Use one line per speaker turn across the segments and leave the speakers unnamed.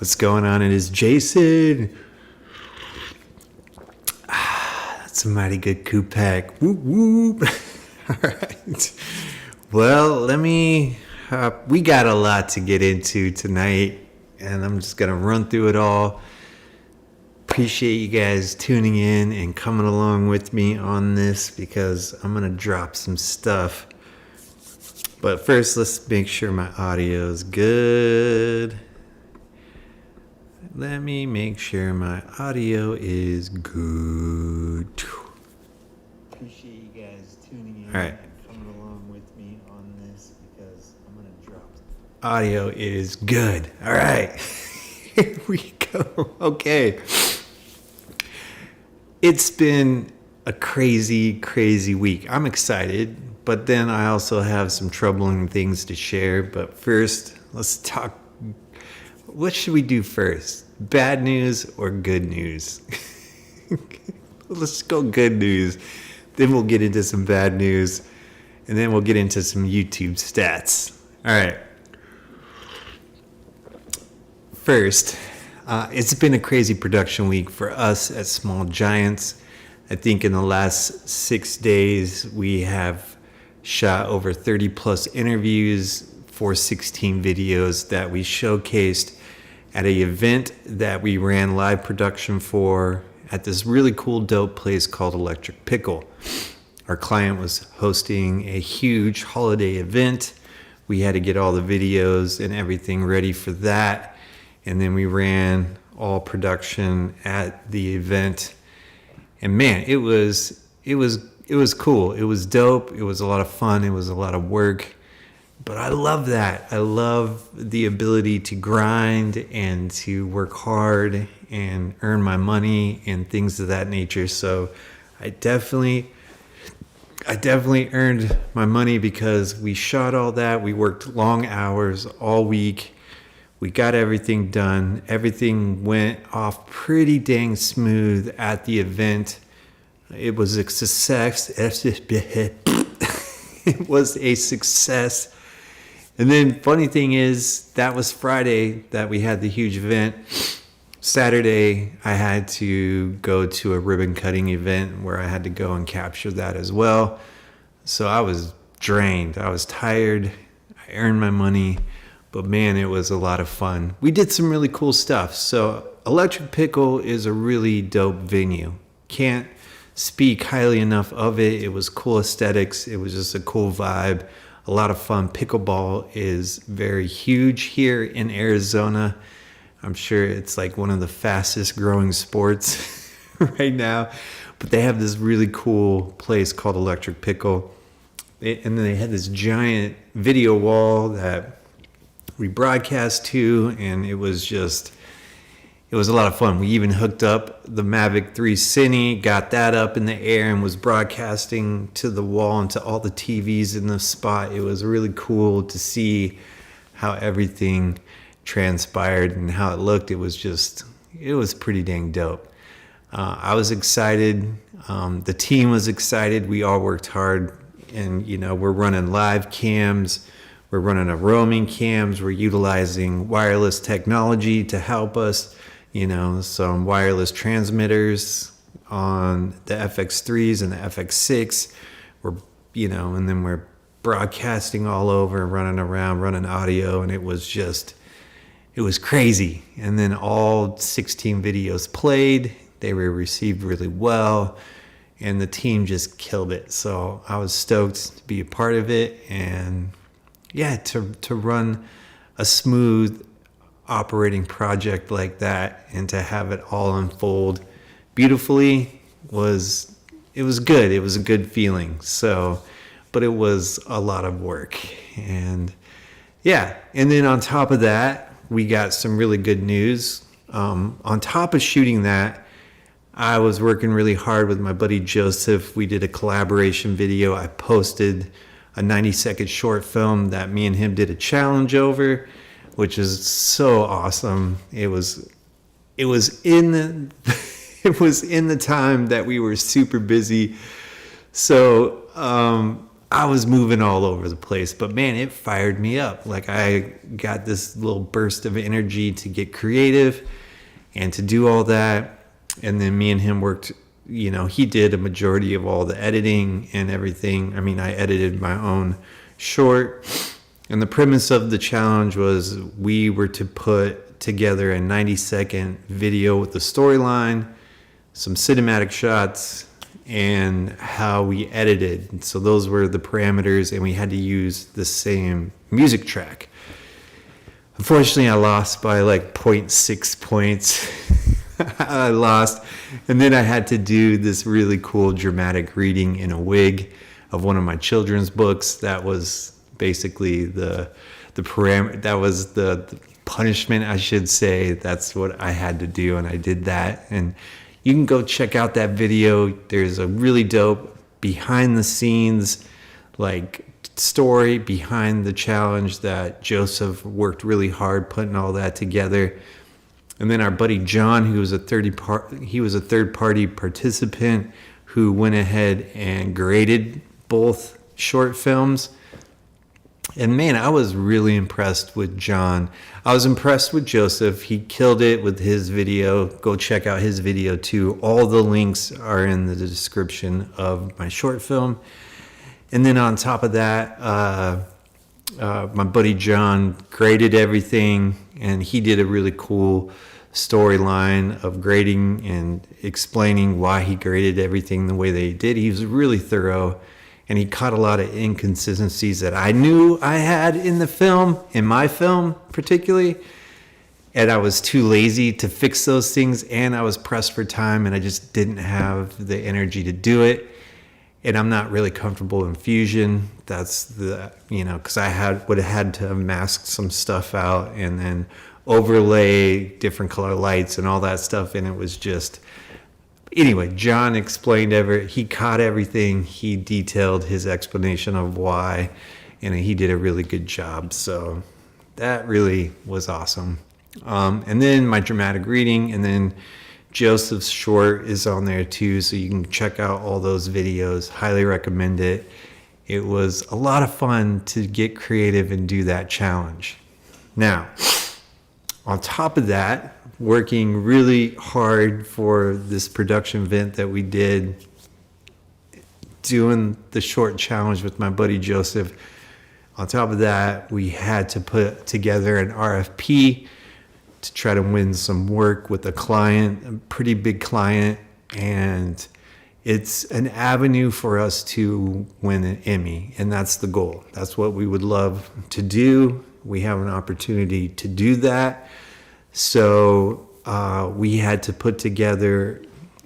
What's going on? It is Jason. That's a mighty good coup pack. Whoop whoop. All right. Well, we got a lot to get into tonight, and I'm just going to run through it all. Appreciate you guys tuning in and coming along with me on this because I'm going to drop some stuff. But first, let's make sure my audio is good. Let me make sure my audio is good. Appreciate you guys tuning in and coming along with me on this because I'm going to drop. Audio is good. All right. Here we go. Okay. It's been a crazy, crazy week. I'm excited, but then I also have some troubling things to share. But first, let's talk. What should we do first? Bad news or good news? Let's go good news. Then we'll get into some bad news. And then we'll get into some YouTube stats. All right. First, it's been a crazy production week for us at Small Giants. I think in the last 6 days, we have shot over 30 plus interviews for 16 videos that we showcased at an event that we ran live production for at this really cool, dope place called Electric Pickle. Our client was hosting a huge holiday event. We had to get all the videos and everything ready for that. And then we ran all production at the event. And man, it was cool. It was dope. It was a lot of fun. It was a lot of work. But I love that. I love the ability to grind and to work hard and earn my money and things of that nature. So I definitely earned my money because we shot all that. We worked long hours all week. We got everything done. Everything went off pretty dang smooth at the event. It was a success. It was a success. And then funny thing is, that was Friday that we had the huge event. Saturday, I had to go to a ribbon cutting event where I had to go and capture that as well. So I was drained. I was tired. I earned my money. But man, it was a lot of fun. We did some really cool stuff. So Electric Pickle is a really dope venue. Can't speak highly enough of it. It was cool aesthetics. It was just a cool vibe. A lot of fun. Pickleball is very huge here in Arizona. I'm sure it's like one of the fastest growing sports right now. But they have this really cool place called Electric Pickle. And then they had this giant video wall that we broadcast to, and it was a lot of fun. We even hooked up the Mavic 3 Cine, got that up in the air and was broadcasting to the wall and to all the TVs in the spot. It was really cool to see how everything transpired and how it looked. It was pretty dang dope. I was excited. The team was excited. We all worked hard, and we're running live cams. We're running a roaming cams. We're utilizing wireless technology to help us. Some wireless transmitters on the FX3s and the FX6. And then we're broadcasting all over, running around, running audio, and it was crazy. And then all 16 videos played. They were received really well, and the team just killed it. So I was stoked to be a part of it, and yeah, to run a smooth operating project like that and to have it all unfold beautifully was good. It was a good feeling. So, but it was a lot of work. And yeah, and then on top of that, we got some really good news. On top of shooting that, I was working really hard with my buddy Joseph. We did a collaboration video. I posted a 90-second short film that me and him did a challenge over, which is so awesome. It was in the time that we were super busy. So I was moving all over the place, but man, it fired me up. Like I got this little burst of energy to get creative and to do all that. And then me and him worked, he did a majority of all the editing and everything. I mean, I edited my own short. And the premise of the challenge was we were to put together a 90-second video with the storyline, some cinematic shots, and how we edited. So those were the parameters, and we had to use the same music track. Unfortunately, I lost by like 0.6 points. I lost. And then I had to do this really cool dramatic reading in a wig of one of my children's books. That was basically the parameter. That was the punishment, I should say. That's what I had to do, and I did that. And you can go check out that video. There's a really dope behind the scenes like story behind the challenge that Joseph worked really hard putting all that together. And then our buddy John, who was a third party participant who went ahead and graded both short films. And man, I was really impressed with John. I was impressed with Joseph. He killed it with his video. Go check out his video too. All the links are in the description of my short film. And then on top of that, my buddy John graded everything, and he did a really cool storyline of grading and explaining why he graded everything the way that he did. He was really thorough. And he caught a lot of inconsistencies that I knew I had in the film, in my film particularly. And I was too lazy to fix those things. And I was pressed for time, and I just didn't have the energy to do it. And I'm not really comfortable in Fusion. That's because I would have had to mask some stuff out and then overlay different color lights and all that stuff. And it was just... Anyway, John explained he caught everything. He detailed his explanation of why, and he did a really good job. So that really was awesome. And then my dramatic reading, and then Joseph's short is on there too, so you can check out all those videos. Highly recommend it. It was a lot of fun to get creative and do that challenge. Now, on top of that, working really hard for this production event that we did, doing the short challenge with my buddy Joseph. On top of that, we had to put together an RFP to try to win some work with a client, a pretty big client, and it's an avenue for us to win an Emmy, and that's the goal. That's what we would love to do. We have an opportunity to do that. So we had to put together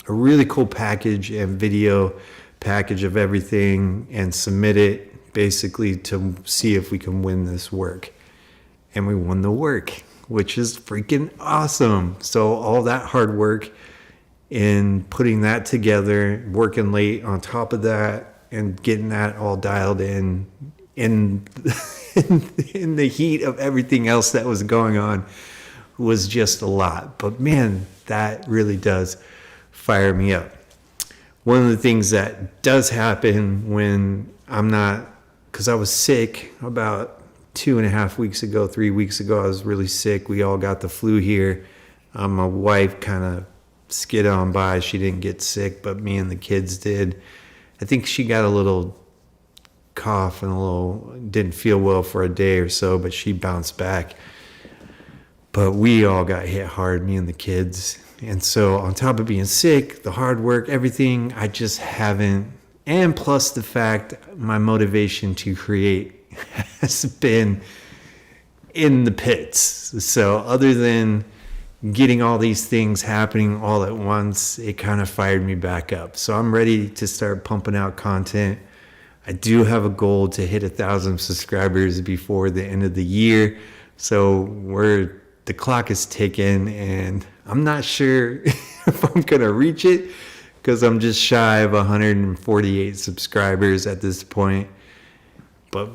a really cool package and video package of everything and submit it basically to see if we can win this work. And we won the work, which is freaking awesome. So all that hard work in putting that together, working late on top of that, and getting that all dialed in the heat of everything else that was going on was just a lot. But man, that really does fire me up. One of the things that does happen when I'm not, because I was sick about 2.5 weeks ago, 3 weeks ago, I was really sick. We all got the flu here. My wife kind of skid on by. She didn't get sick, but me and the kids did. I think she got a little cough and didn't feel well for a day or so, but she bounced back. But we all got hit hard, me and the kids. And so on top of being sick, the hard work, everything, I just haven't. And plus the fact my motivation to create has been in the pits. So other than getting all these things happening all at once, it kind of fired me back up. So I'm ready to start pumping out content. I do have a goal to hit 1,000 subscribers before the end of the year. So the clock is ticking, and I'm not sure if I'm going to reach it because I'm just shy of 148 subscribers at this point. But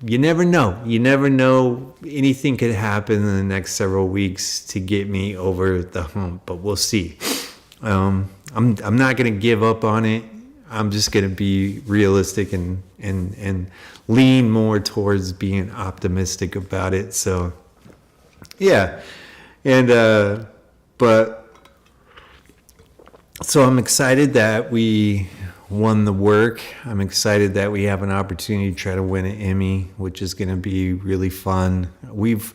you never know. You never know. Anything could happen in the next several weeks to get me over the hump, but we'll see. I'm not going to give up on it. I'm just going to be realistic and lean more towards being optimistic about it. So, yeah. And, but, so I'm excited that we won the work. I'm excited that we have an opportunity to try to win an Emmy, which is going to be really fun. We've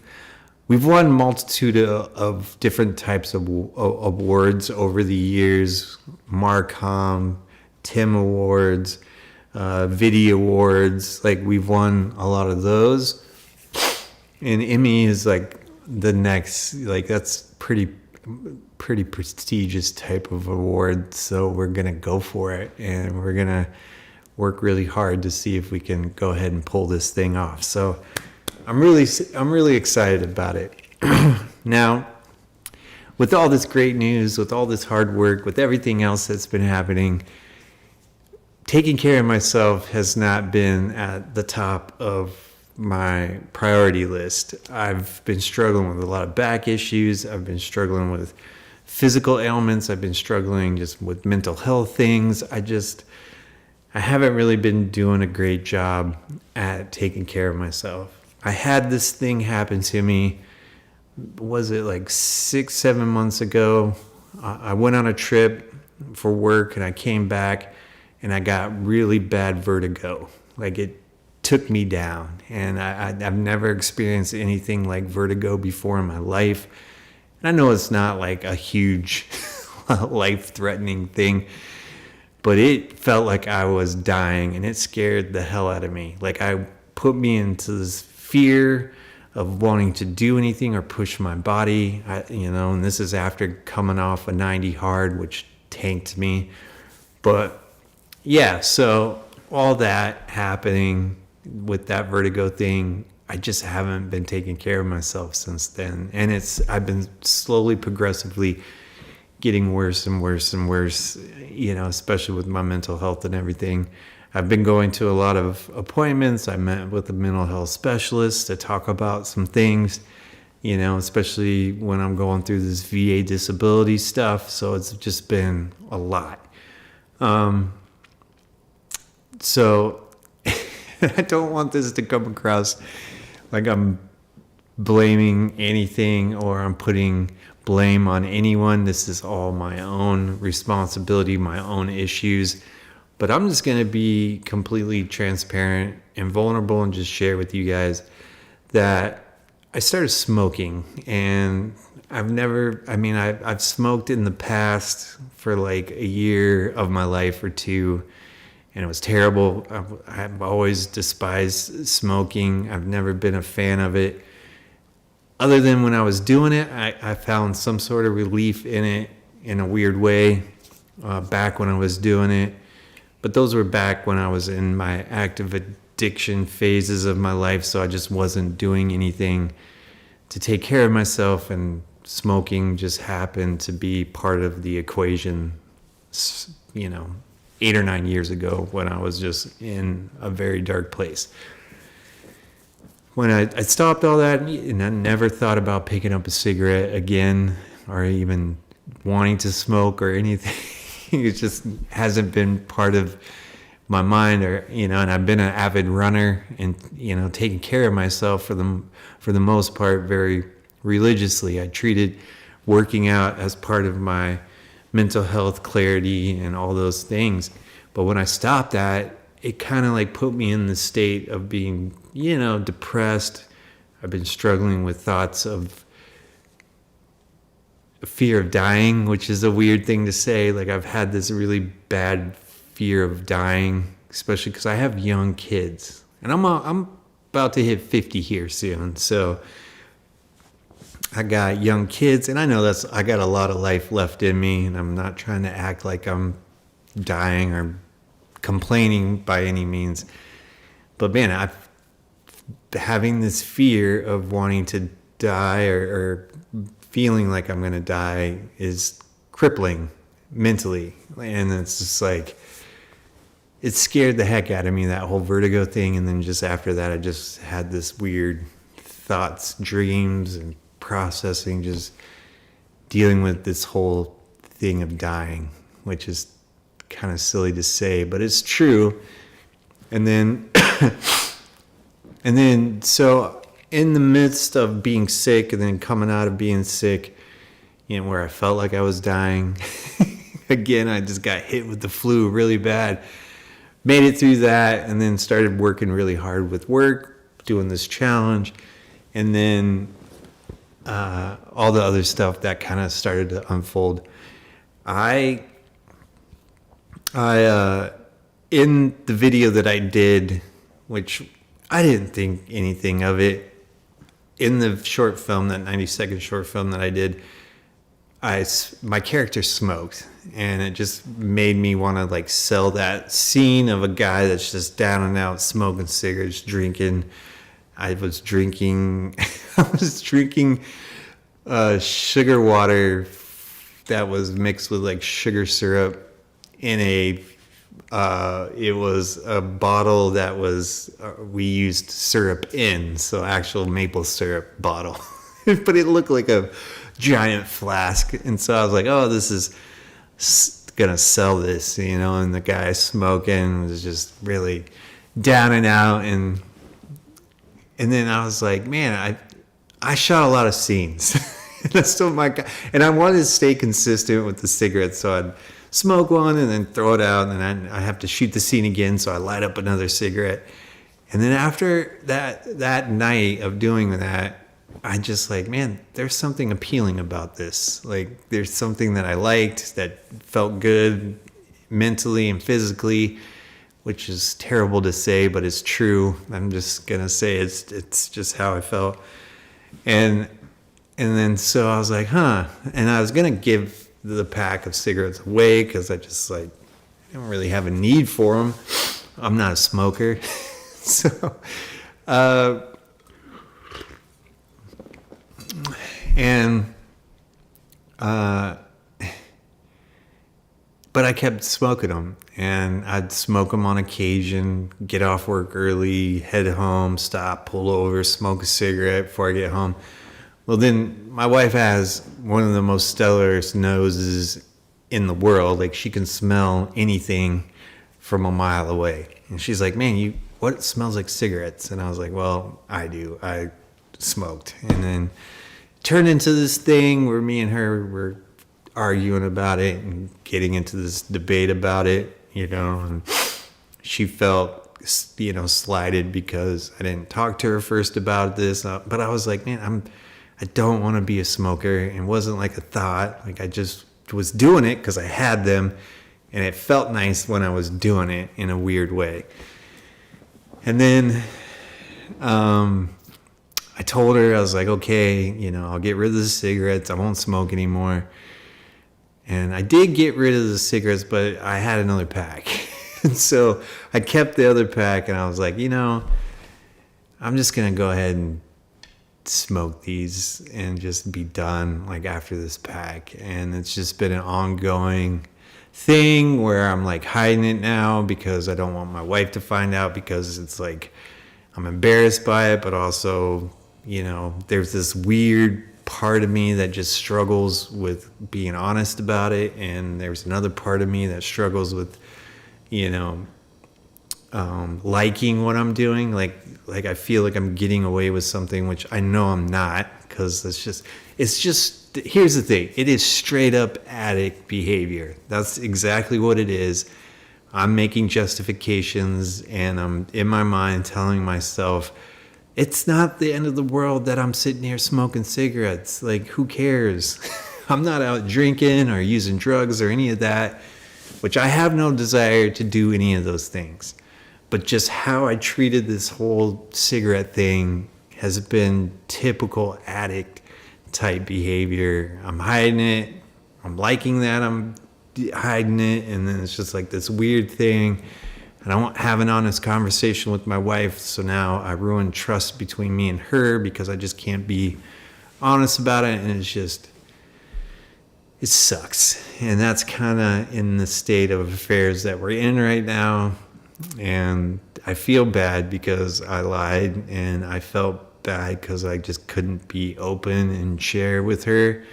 won multitude of different types of awards over the years. Marcom, Tim Awards, Video Awards. Like, we've won a lot of those. And Emmy is like the next, like, that's pretty prestigious type of award. So we're going to go for it. And we're going to work really hard to see if we can go ahead and pull this thing off. So I'm really excited about it. Now, with all this great news, with all this hard work, with everything else that's been happening, taking care of myself has not been at the top of my priority list. I've been struggling with a lot of back issues. I've been struggling with physical ailments. I've been struggling just with mental health things. I haven't really been doing a great job at taking care of myself. I had this thing happen to me, was it like 6-7 months ago? I went on a trip for work and I came back and I got really bad vertigo. Like, it took me down, and I've never experienced anything like vertigo before in my life. And I know it's not like a huge life-threatening thing, but it felt like I was dying, and it scared the hell out of me. Like, I put me into this fear of wanting to do anything or push my body, and this is after coming off a 90 hard, which tanked me. But yeah, so all that happening with that vertigo thing, I just haven't been taking care of myself since then. And I've been slowly, progressively getting worse and worse and worse, especially with my mental health and everything. I've been going to a lot of appointments. I met with a mental health specialist to talk about some things, especially when I'm going through this VA disability stuff. So it's just been a lot. So I don't want this to come across like I'm blaming anything or I'm putting blame on anyone. This is all my own responsibility, my own issues. But I'm just going to be completely transparent and vulnerable and just share with you guys that I started smoking. And I've smoked in the past for like a year of my life or two. And it was terrible. I've always despised smoking. I've never been a fan of it. Other than when I was doing it, I found some sort of relief in it in a weird way back when I was doing it. But those were back when I was in my active addiction phases of my life, so I just wasn't doing anything to take care of myself, and smoking just happened to be part of the equation, 8 or 9 years ago when I was just in a very dark place. When I stopped all that, and I never thought about picking up a cigarette again or even wanting to smoke or anything. It just hasn't been part of my mind, and I've been an avid runner and, taking care of myself for the most part very religiously. I treated working out as part of my mental health clarity and all those things. But when I stopped that, it kind of like put me in the state of being, depressed. I've been struggling with thoughts of fear of dying, which is a weird thing to say. Like, I've had this really bad fear of dying, especially because I have young kids, and I'm about to hit 50 here soon. So I got young kids, and I know I got a lot of life left in me, and I'm not trying to act like I'm dying or complaining by any means. But man, having this fear of wanting to die or feeling like I'm going to die is crippling mentally. And it's just like, it scared the heck out of me, that whole vertigo thing. And then just after that, I just had this weird thoughts, dreams, and processing, just dealing with this whole thing of dying, which is kind of silly to say, but it's true. And then, so in the midst of being sick and then coming out of being sick, where I felt like I was dying, again, I just got hit with the flu really bad. Made it through that, and then started working really hard with work, doing this challenge, and then all the other stuff that kind of started to unfold. I in the video that I did, which I didn't think anything of it, in the short film, that 90-second short film that I did, my character smoked, and it just made me want to like sell that scene of a guy that's just down and out smoking cigarettes, drinking. I was drinking sugar water that was mixed with like sugar syrup in it was a bottle that was we used syrup in, so actual maple syrup bottle. But it looked like a giant flask, and so I was like, oh, this is gonna sell this, and the guy smoking was just really down and out, and then I was like, man, I shot a lot of scenes. That's still my guy, and I wanted to stay consistent with the cigarettes, so I'd smoke one and then throw it out, and then I have to shoot the scene again, so I light up another cigarette. And then after that night of doing that, I just like, man, there's something appealing about this. Like, there's something that I liked, that felt good mentally and physically, which is terrible to say, but it's true. I'm just gonna say it's just how I felt. And then so I was like, and I was gonna give the pack of cigarettes away because I just like, I don't really have a need for them. I'm not a smoker. So, but I kept smoking them, and I'd smoke them on occasion, get off work early, head home, stop, pull over, smoke a cigarette before I get home. Well, then my wife has one of the most stellar noses in the world. Like, she can smell anything from a mile away. And she's like, man, what smells like cigarettes? And I was like, well, I do. I smoked. And then it turned into this thing where me and her were arguing about it and getting into this debate about it, and she felt, slighted because I didn't talk to her first about this. But I was like, man, I don't want to be a smoker. It wasn't like a thought. Like, I just was doing it because I had them, and it felt nice when I was doing it in a weird way. And then I told her, I was like, okay, I'll get rid of the cigarettes. I won't smoke anymore. And I did get rid of the cigarettes, but I had another pack. And so I kept the other pack, and I was like, I'm just going to go ahead and smoke these and just be done, like, after this pack. And it's just been an ongoing thing where I'm like hiding it now because I don't want my wife to find out, because it's like I'm embarrassed by it, but also, there's this weird part of me that just struggles with being honest about it, and there's another part of me that struggles with liking what I'm doing. Like I feel like I'm getting away with something, which I know I'm not, because it's just here's the thing. It is straight up addict behavior. That's exactly what it is. I'm making justifications, and I'm in my mind telling myself, it's not the end of the world that I'm sitting here smoking cigarettes. Like, who cares? I'm not out drinking or using drugs or any of that, which I have no desire to do any of those things. But just how I treated this whole cigarette thing has been typical addict type behavior. I'm hiding it. I'm liking that I'm hiding it. And then it's just like this weird thing. And I won't have an honest conversation with my wife. So now I ruin trust between me and her because I just can't be honest about it. And it sucks. And that's kind of in the state of affairs that we're in right now. And I feel bad because I lied, and I felt bad because I just couldn't be open and share with her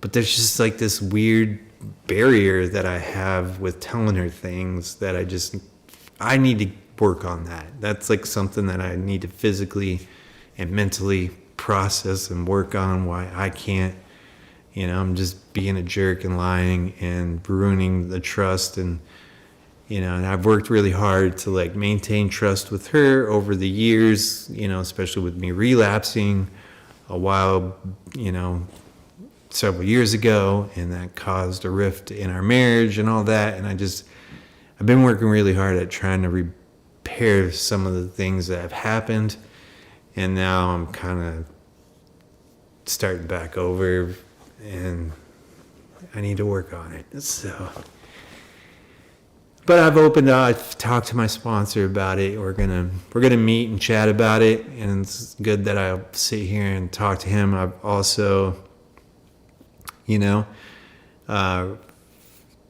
but there's just like this weird barrier that I have with telling her things that I need to work on that. That's like something that I need to physically and mentally process and work on, why I can't. I'm just being a jerk and lying and ruining the trust. And and I've worked really hard to like maintain trust with her over the years, especially with me relapsing a while, several years ago, and that caused a rift in our marriage and all that. And I've been working really hard at trying to repair some of the things that have happened. And now I'm kind of starting back over, and I need to work on it. So, but I've talked to my sponsor about it. We're gonna meet and chat about it, and it's good that I'll sit here and talk to him. I've also,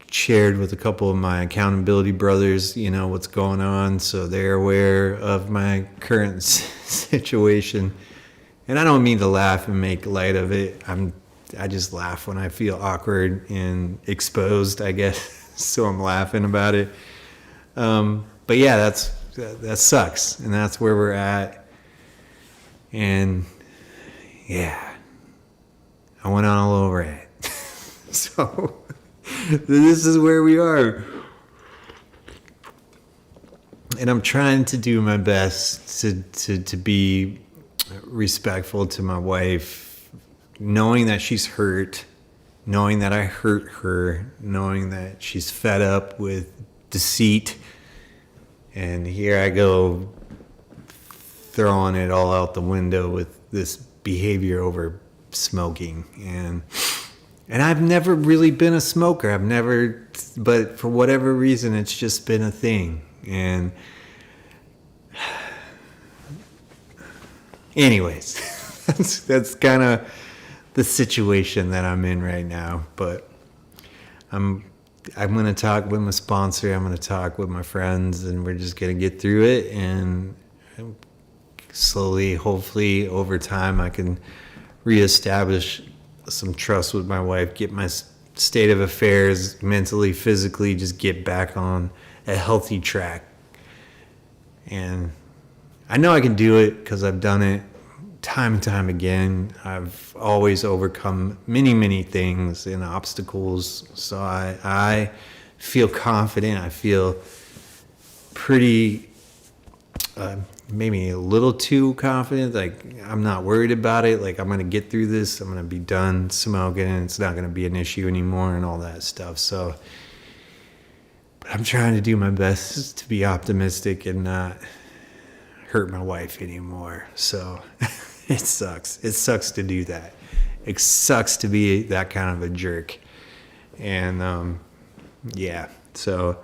shared with a couple of my accountability brothers, what's going on, so they're aware of my current situation. And I don't mean to laugh and make light of it. I just laugh when I feel awkward and exposed, I guess. So I'm laughing about it. But yeah, that sucks, and that's where we're at. And yeah, I went on a little rant. So this is where we are. And I'm trying to do my best to be respectful to my wife, knowing that she's hurt, knowing that I hurt her, knowing that she's fed up with deceit. And here I go throwing it all out the window with this behavior over smoking. And I've never really been a smoker. But for whatever reason, it's just been a thing. And anyways, that's kind of the situation that I'm in right now. But I'm going to talk with my sponsor. I'm going to talk with my friends, and we're just going to get through it. And slowly, hopefully, over time, I can reestablish some trust with my wife, get my state of affairs mentally, physically, just get back on a healthy track. And I know I can do it because I've done it time and time again. I've always overcome many, many things and obstacles. So I feel confident. I feel pretty, maybe a little too confident. Like, I'm not worried about it. Like, I'm going to get through this. I'm going to be done smoking, and it's not going to be an issue anymore and all that stuff. So, but I'm trying to do my best to be optimistic and not hurt my wife anymore. So it sucks. It sucks to do that. It sucks to be that kind of a jerk. And, yeah, so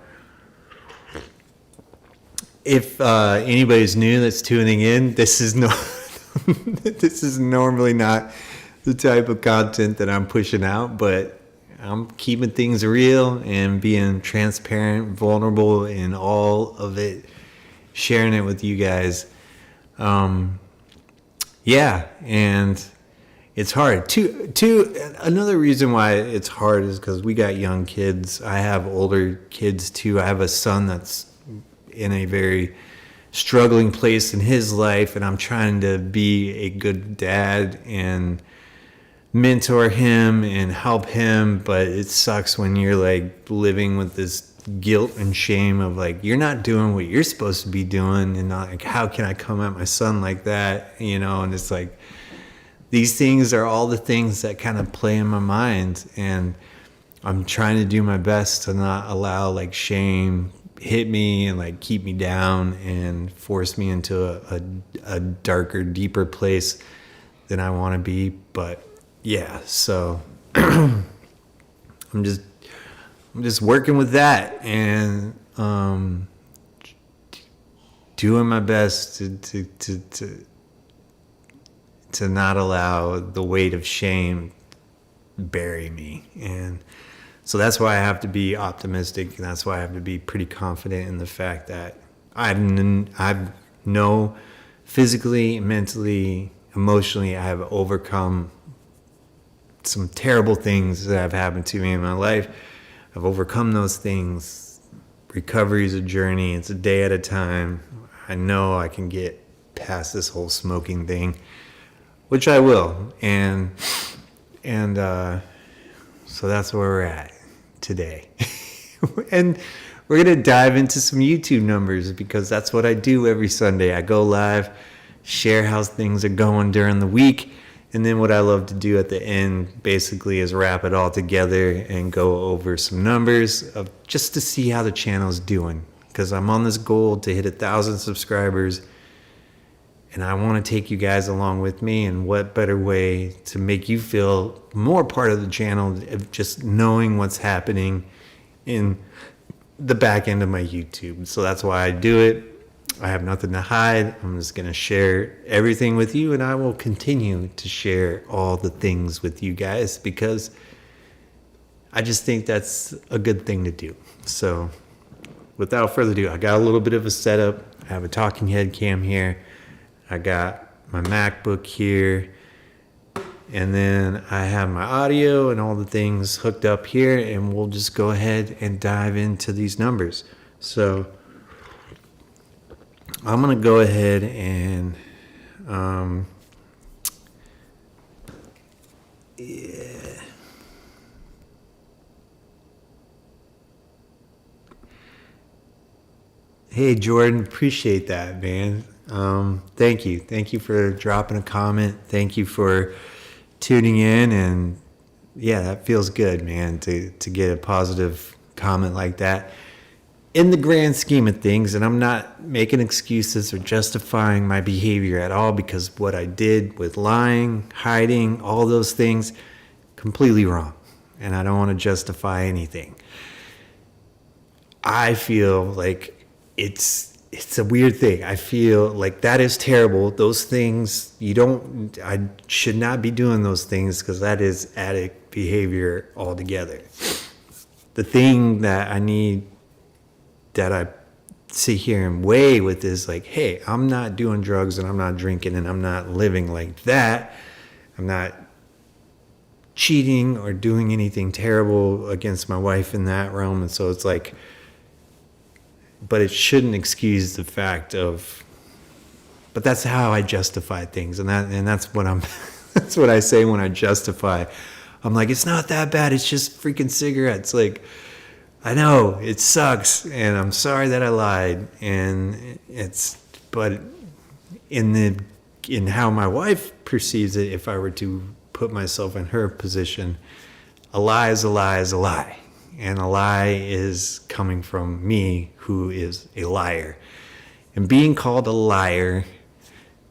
if anybody's new that's tuning in, this is normally not the type of content that I'm pushing out, but I'm keeping things real and being transparent, vulnerable in all of it, sharing it with you guys. Yeah, and it's hard. Another reason why it's hard is because we got young kids. I have older kids too. I have a son that's in a very struggling place in his life, and I'm trying to be a good dad and mentor him and help him. But it sucks when you're like living with this guilt and shame of like, you're not doing what you're supposed to be doing, and not like, how can I come at my son like that, and it's like, these things are all the things that kind of play in my mind, and I'm trying to do my best to not allow like shame hit me and like keep me down and force me into a darker, deeper place than I want to be. But yeah, so I'm just working with that and doing my best to not allow the weight of shame bury me. And so that's why I have to be optimistic, and that's why I have to be pretty confident in the fact that I've physically, mentally, emotionally, I have overcome some terrible things that have happened to me in my life. I've overcome those things. Recovery is a journey. It's a day at a time. I know I can get past this whole smoking thing, which I will. And so that's where we're at today. And we're going to dive into some YouTube numbers because that's what I do every Sunday. I go live, share how things are going during the week. And then what I love to do at the end basically is wrap it all together and go over some numbers of just to see how the channel's doing. Because I'm on this goal to hit 1,000 subscribers. And I want to take you guys along with me. And what better way to make you feel more part of the channel of just knowing what's happening in the back end of my YouTube. So that's why I do it. I have nothing to hide. I'm just going to share everything with you, and I will continue to share all the things with you guys because I just think that's a good thing to do. So without further ado, I got a little bit of a setup. I have a talking head cam here. I got my MacBook here. And then I have my audio and all the things hooked up here, and we'll just go ahead and dive into these numbers. So I'm going to go ahead and Hey, Jordan, appreciate that, man. Thank you. Thank you for dropping a comment. Thank you for tuning in. And yeah, that feels good, man, to get a positive comment like that. In the grand scheme of things, and I'm not making excuses or justifying my behavior at all, because what I did with lying, hiding, all those things, completely wrong. And I don't want to justify anything. I feel like it's a weird thing. I feel like that is terrible. Those things, I should not be doing those things because that is addict behavior altogether. The thing that I sit here and weigh with is like, hey, I'm not doing drugs and I'm not drinking and I'm not living like that. I'm not cheating or doing anything terrible against my wife in that realm. And so it's like, but it shouldn't excuse the fact of, but that's how I justify things. And that's what that's what I say when I justify. I'm like, it's not that bad. It's just freaking cigarettes. Like, I know it sucks, and I'm sorry that I lied, but in how my wife perceives it, if I were to put myself in her position, a lie is a lie is a lie, and a lie is coming from me, who is a liar, and being called a liar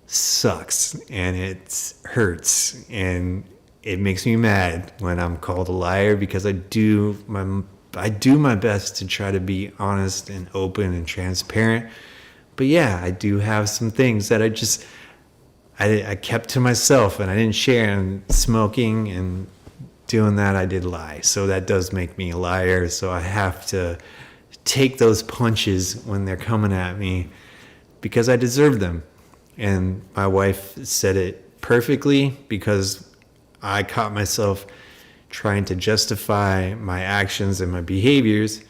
sucks, and it hurts, and it makes me mad when I'm called a liar because I do my best to try to be honest and open and transparent. But yeah, I do have some things that I kept to myself and I didn't share. And smoking and doing that, I did lie. So that does make me a liar. So I have to take those punches when they're coming at me because I deserve them. And my wife said it perfectly because I caught myself trying to justify my actions and my behaviors.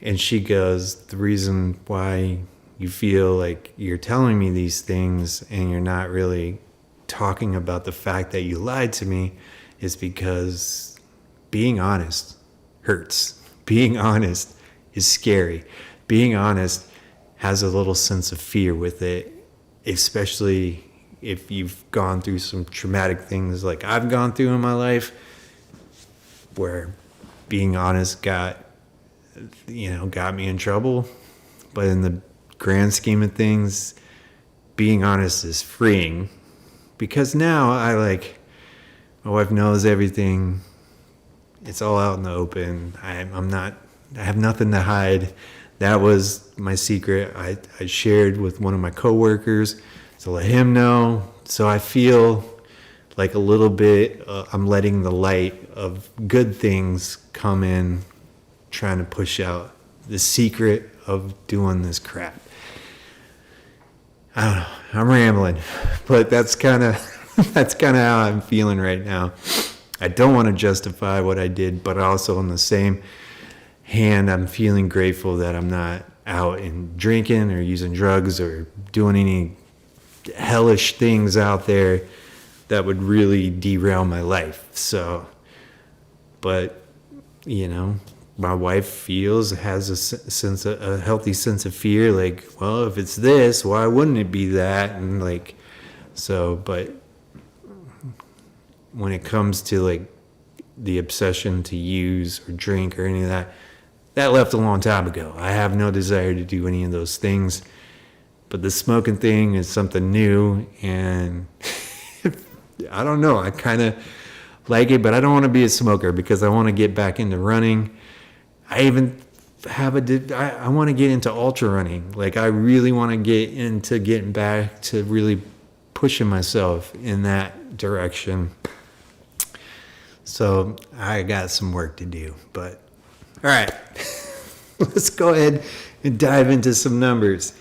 And she goes, the reason why you feel like you're telling me these things and you're not really talking about the fact that you lied to me is because being honest hurts. Being honest is scary. Being honest has a little sense of fear with it, especially if you've gone through some traumatic things like I've gone through in my life, where being honest got me in trouble. But in the grand scheme of things, being honest is freeing because now my wife knows everything. It's all out in the open. I have nothing to hide. That was my secret. I shared with one of my coworkers to let him know. So I feel like a little bit, I'm letting the light of good things come in, trying to push out the secret of doing this crap. I don't know. I'm rambling, but that's kind of how I'm feeling right now. I don't want to justify what I did, but also on the same hand, I'm feeling grateful that I'm not out and drinking or using drugs or doing any hellish things out there that would really derail my life. So, but my wife has a healthy sense of fear. Like, well, if it's this, why wouldn't it be that? And like, so, but when it comes to like the obsession to use or drink or any of that, that left a long time ago. I have no desire to do any of those things. But the smoking thing is something new, and I don't know. I kind of like it, but I don't want to be a smoker because I want to get back into running. I even I want to get into ultra running. Like, I really want to get into getting back to really pushing myself in that direction. So I got some work to do, but all right, let's go ahead and dive into some numbers.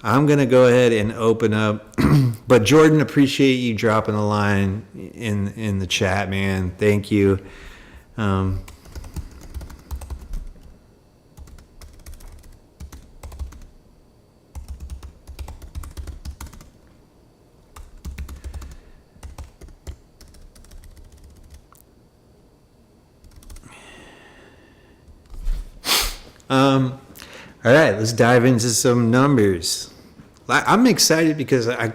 I'm going to go ahead and open up, but Jordan, appreciate you dropping a line in the chat, man. Thank you. All right, let's dive into some numbers. I'm excited because I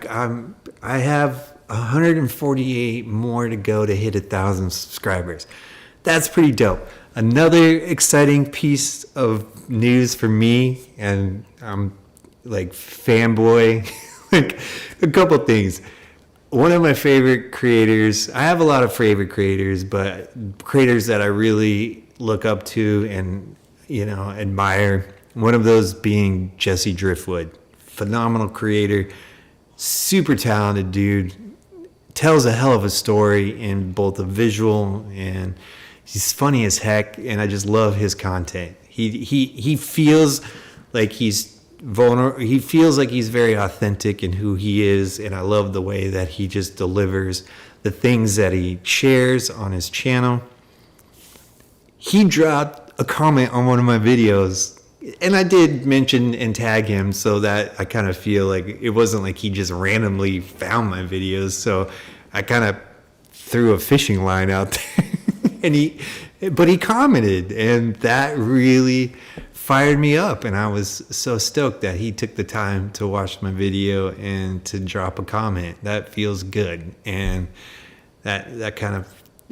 have 148 more to go to hit 1,000 subscribers. That's pretty dope. Another exciting piece of news for me, and I'm like fanboy, like a couple things. One of my favorite creators, I have a lot of favorite creators, but creators that I really look up to and admire. One of those being Jesse Driftwood. Phenomenal creator, super talented dude, tells a hell of a story in both a visual, and he's funny as heck, and I just love his content. He feels like he's vulnerable. He feels like he's very authentic in who he is, and I love the way that he just delivers the things that he shares on his channel. He dropped a comment on one of my videos, and I did mention and tag him, so that I kind of feel like it wasn't like he just randomly found my videos. So I kind of threw a fishing line out there, but he commented, and that really fired me up. And I was so stoked that he took the time to watch my video and to drop a comment. That feels good, and that kind of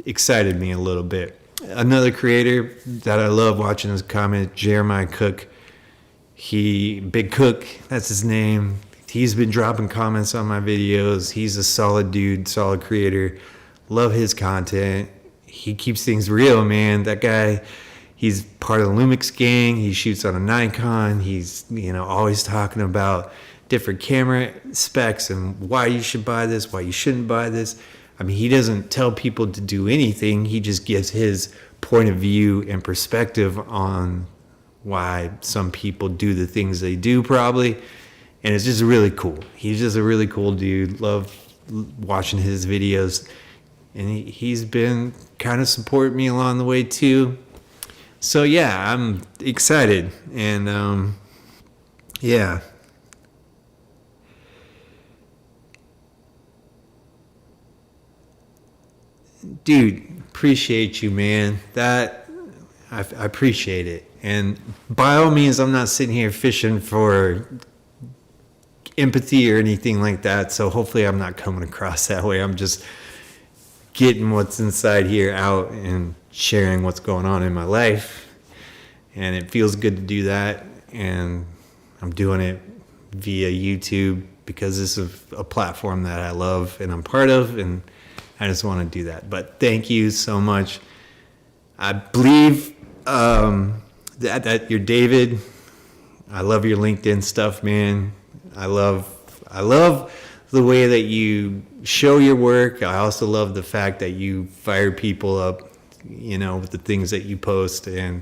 excited me a little bit. Another creator that I love watching his comment, Jeremiah Cook. Big Cook, that's his name. He's been dropping comments on my videos. He's a solid dude, solid creator. Love his content. He keeps things real, man. That guy, he's part of the Lumix gang. He shoots on a Nikon. He's, always talking about different camera specs and why you should buy this, why you shouldn't buy this. I mean, he doesn't tell people to do anything. He just gives his point of view and perspective on why some people do the things they do, probably. And it's just really cool. He's just a really cool dude. Love watching his videos. And he's been kind of supporting me along the way, too. So, yeah, I'm excited. And, yeah. Dude, appreciate you, man. That I appreciate it. And by all means, I'm not sitting here fishing for empathy or anything like that. So hopefully I'm not coming across that way. I'm just getting what's inside here out and sharing what's going on in my life. And it feels good to do that. And I'm doing it via YouTube because this is a platform that I love and I'm part of. And I just want to do that. But thank you so much. I believe that you're David. I love your LinkedIn stuff, man. I love the way that you show your work. I also love the fact that you fire people up, with the things that you post, and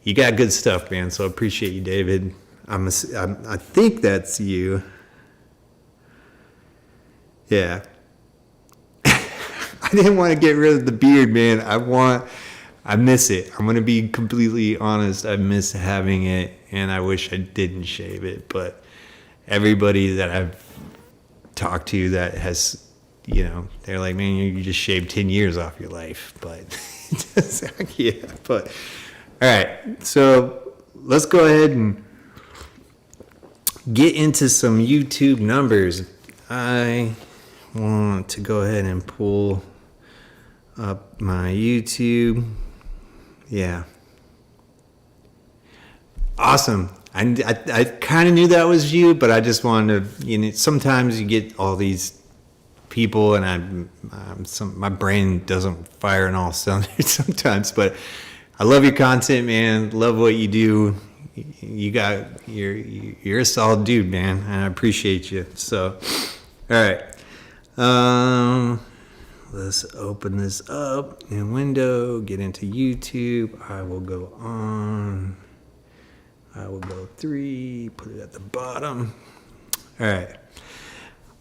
you got good stuff, man. So I appreciate you, David. I think that's you. Yeah. I didn't want to get rid of the beard, man. I miss it. I'm going to be completely honest. I miss having it, and I wish I didn't shave it. But everybody that I've talked to that has, they're like, man, you just shaved 10 years off your life. But, yeah. But, all right. So let's go ahead and get into some YouTube numbers. I want to go ahead and pull up my YouTube. Yeah. Awesome. I kind of knew that was you, but I just wanted to, sometimes you get all these people and my brain doesn't fire on all cylinders sometimes, but I love your content, man. Love what you do. You're a solid dude, man, and I appreciate you. So, all right. Let's open this up in window, get into YouTube. I will go 3, put it at the bottom. All right.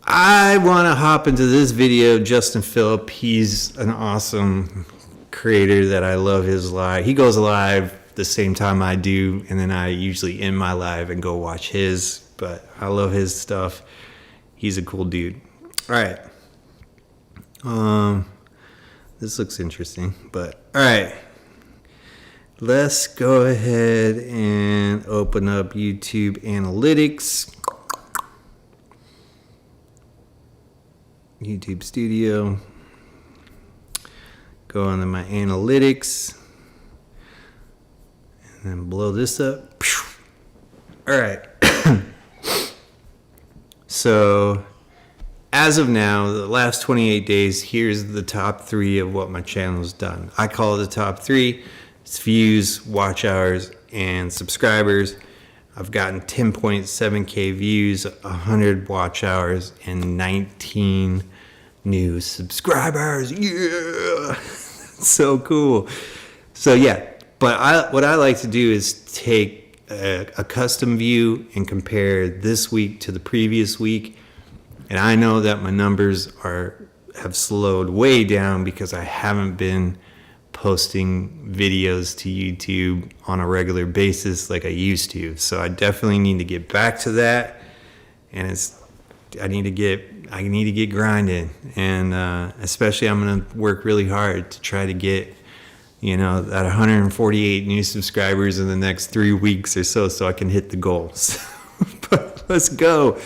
I want to hop into this video. Justin Phillip, he's an awesome creator that I love his live. He goes live the same time I do, and then I usually end my live and go watch his, but I love his stuff. He's a cool dude. All right. This looks interesting, but all right. Let's go ahead and open up YouTube Analytics. YouTube Studio. Go into my Analytics. And then blow this up. All right. So, as of now, the last 28 days, here's the top 3 of what my channel's done. I call it the top 3. It's views, watch hours, and subscribers. I've gotten 10.7K views, 100 watch hours, and 19 new subscribers. Yeah! So cool. So yeah, but what I like to do is take a custom view and compare this week to the previous week. And I know that my numbers have slowed way down because I haven't been posting videos to YouTube on a regular basis like I used to. So I definitely need to get back to that. And I need to get grinding. And especially I'm going to work really hard to try to get, that 148 new subscribers in the next 3 weeks or so I can hit the goals. But let's go.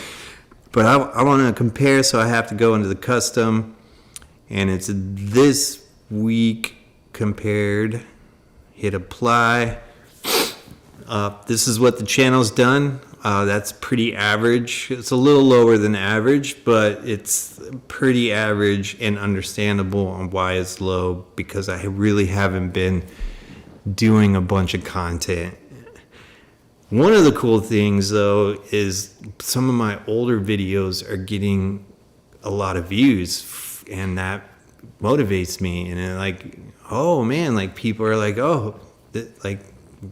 But I want to compare, so I have to go into the custom, and it's this week compared. Hit apply. This is what the channel's done. That's pretty average. It's a little lower than average, but it's pretty average and understandable on why it's low, because I really haven't been doing a bunch of content. One of the cool things, though, is some of my older videos are getting a lot of views, and that motivates me. And like, oh man, like people are like, oh, like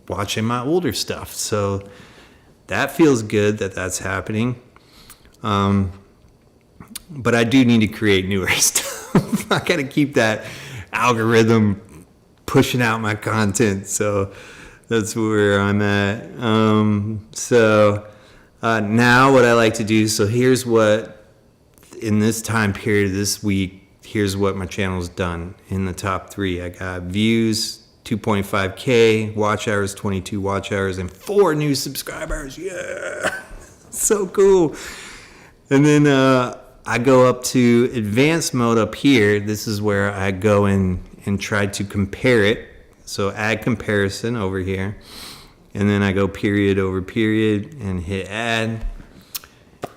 watching my older stuff. So that feels good that that's happening. But I do need to create newer stuff. I got to keep that algorithm pushing out my content. So that's where I'm at. Now what I like to do, so here's what, in this time period this week, here's what my channel's done. In the top 3, I got views, 2.5K, watch hours, 22 watch hours, and 4 new subscribers. Yeah, so cool. And then I go up to advanced mode up here. This is where I go in and try to compare it. So add comparison over here. And then I go period over period and hit add.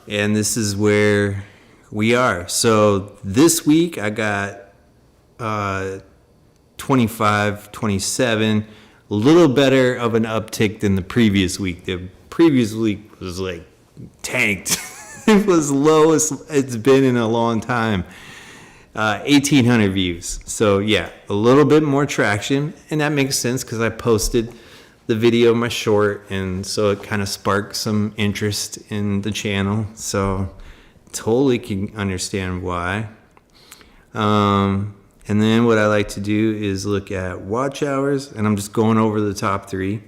And this is where we are. So this week I got 25, 27, a little better of an uptick than the previous week. The previous week was like tanked. It was lowest it's been in a long time. 1,800 views. So yeah, a little bit more traction, and that makes sense because I posted the video of my short, and so it kind of sparked some interest in the channel. So totally can understand why. And then what I like to do is look at watch hours, and I'm just going over the top 3.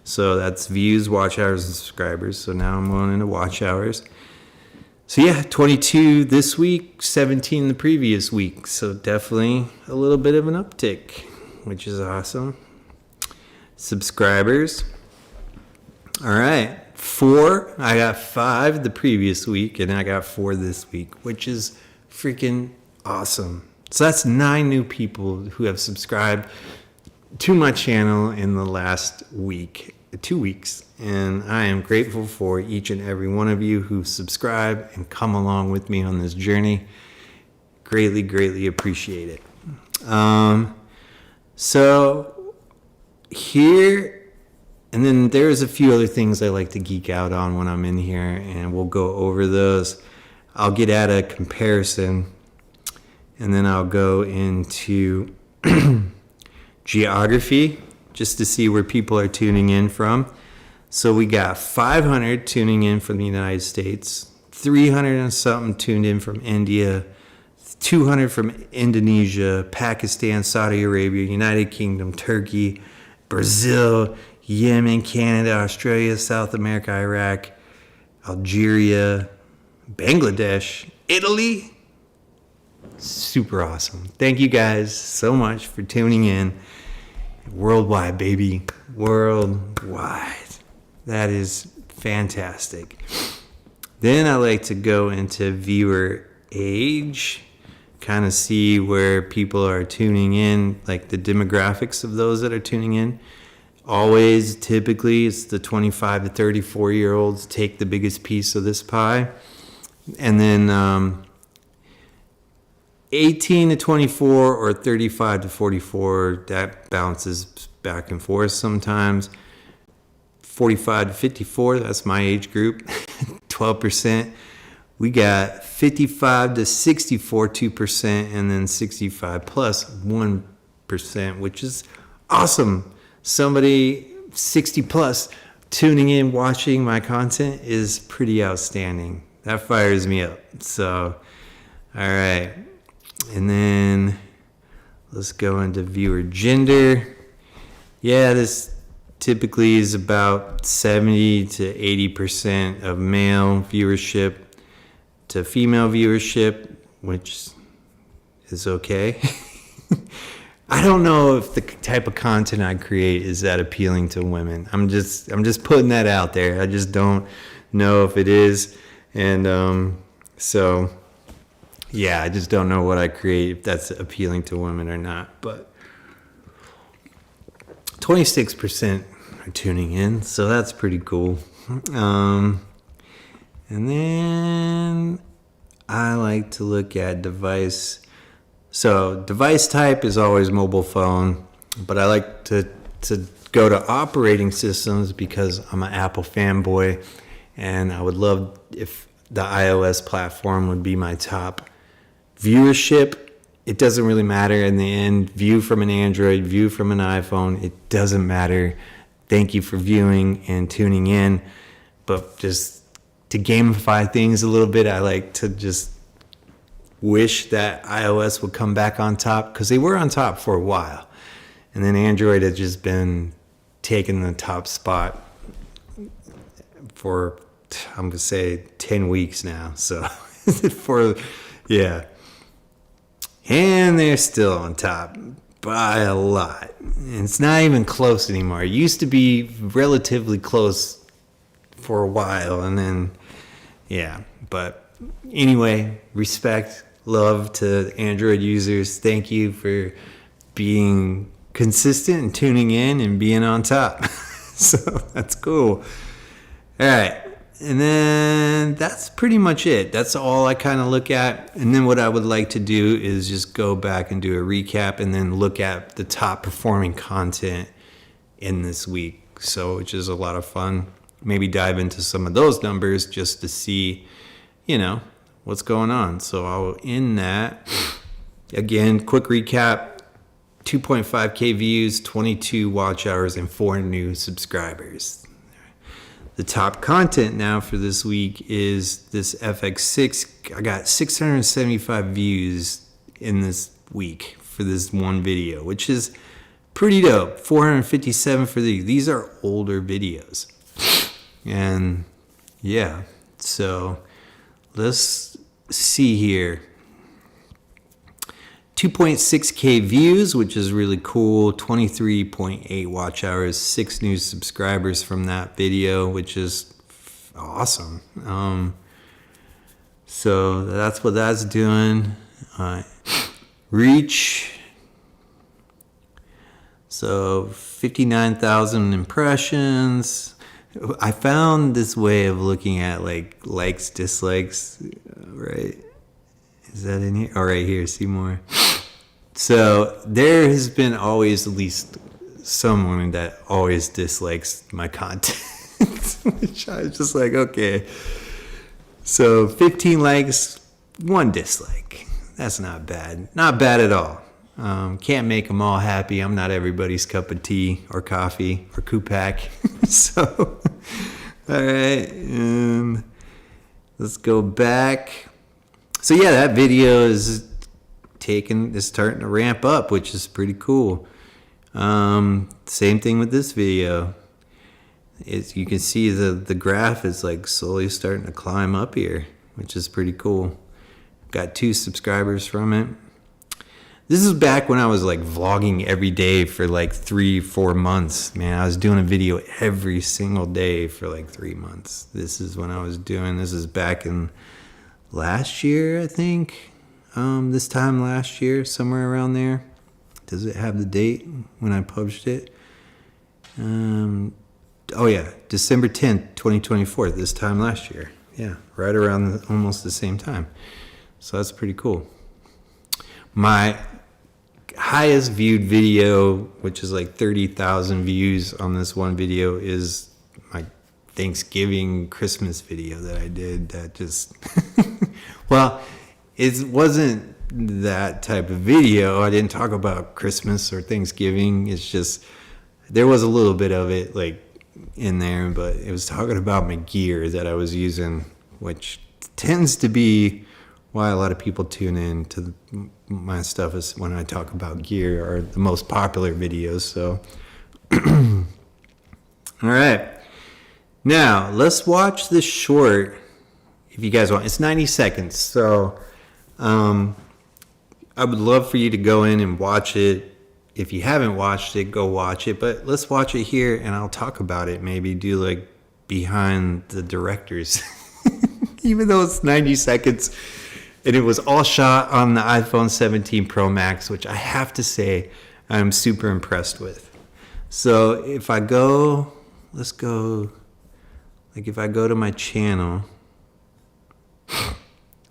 So that's views, watch hours, and subscribers. So now I'm going into watch hours. So yeah, 22 this week, 17 the previous week. So definitely a little bit of an uptick, which is awesome. Subscribers. All right. 4. I got 5 the previous week, and I got 4 this week, which is freaking awesome. So that's 9 new people who have subscribed to my channel in the last week, 2 weeks. And I am grateful for each and every one of you who subscribe and come along with me on this journey. Greatly, greatly appreciate it. So here, and then there's a few other things I like to geek out on when I'm in here, and we'll go over those. I'll get at a comparison, and then I'll go into geography just to see where people are tuning in from. So we got 500 tuning in from the United States, 300 and something tuned in from India, 200 from Indonesia, Pakistan, Saudi Arabia, United Kingdom, Turkey, Brazil, Yemen, Canada, Australia, South America, Iraq, Algeria, Bangladesh, Italy. Super awesome. Thank you guys so much for tuning in. Worldwide, baby. Worldwide. That is fantastic. Then I like to go into viewer age, kind of see where people are tuning in, like the demographics of those that are tuning in. Always, typically, it's the 25 to 34-year-olds take the biggest piece of this pie. And then 18 to 24 or 35 to 44, that bounces back and forth sometimes. 45 to 54, that's my age group, 12%. We got 55 to 64, 2%, and then 65 plus 1%, which is awesome. Somebody 60 plus tuning in, watching my content is pretty outstanding. That fires me up. So, all right. And then let's go into viewer gender. Yeah, this typically is about 70 to 80% of male viewership to female viewership, which is okay. I don't know if the type of content I create is that appealing to women. I'm just putting that out there. I just don't know if it is. And so yeah, I just don't know what I create, if that's appealing to women or not. But 26% are tuning in, so that's pretty cool. And then I like to look at device. So device type is always mobile phone, but I like to go to operating systems because I'm an Apple fanboy, and I would love if the iOS platform would be my top viewership. It doesn't really matter in the end. View from an Android, view from an iPhone, it doesn't matter. Thank you for viewing and tuning in. But just to gamify things a little bit, I like to just wish that iOS would come back on top, because they were on top for a while. And then Android has just been taking the top spot for, I'm going to say, 10 weeks now. So, yeah. And they're still on top by a lot. And it's not even close anymore. It used to be relatively close for a while, and then, yeah. But anyway, respect, love to Android users. Thank you for being consistent and tuning in and being on top. So that's cool. All right. And then that's pretty much it. That's all I kind of look at. And then what I would like to do is just go back and do a recap and then look at the top performing content in this week. So, which is a lot of fun. Maybe dive into some of those numbers just to see, what's going on. So I'll end that. Again, quick recap. 2.5K views, 22 watch hours, and 4 new subscribers. The top content now for this week is this FX6. I got 675 views in this week. for this one video, which is pretty dope. 457 for these are older videos. And yeah, so let's see here. 2.6K views, which is really cool. 23.8 watch hours, 6 new subscribers from that video, which is awesome. So that's what that's doing. Reach. So 59,000 impressions. I found this way of looking at like likes, dislikes, right? Is that in here? Oh, right here, see more. So there has been always at least someone that always dislikes my content, which I was just like, okay. So 15 likes, 1 dislike. That's not bad. Not bad at all. Can't make them all happy. I'm not everybody's cup of tea or coffee or Kupak. So, all right. And let's go back. So yeah, that video is starting to ramp up, which is pretty cool. Same thing with this video. You can see the graph is like slowly starting to climb up here, which is pretty cool. Got 2 subscribers from it. This is back when I was like vlogging every day for like 3-4 months. Man, I was doing a video every single day for like 3 months. This is when I was doing, this is back in last year, I think. This time last year, somewhere around there. Does it have the date when I published it? Oh yeah, December 10th, 2024, this time last year. Yeah, right around almost the same time. So that's pretty cool. My highest viewed video, which is like 30,000 views on this one video, is my Thanksgiving Christmas video that I did. That just, well, it wasn't that type of video. I didn't talk about Christmas or Thanksgiving. It's just, there was a little bit of it like in there, but it was talking about my gear that I was using, which tends to be why a lot of people tune in to my stuff, is when I talk about gear, are the most popular videos. So, all right. Now, let's watch this short, if you guys want. It's 90 seconds, so I would love for you to go in and watch it. If you haven't watched it, go watch it. But let's watch it here, and I'll talk about it. Maybe do like behind the directors. Even though it's 90 seconds. And it was all shot on the iPhone 17 Pro Max, which I have to say I'm super impressed with. So if I go, let's go, like if I go to my channel,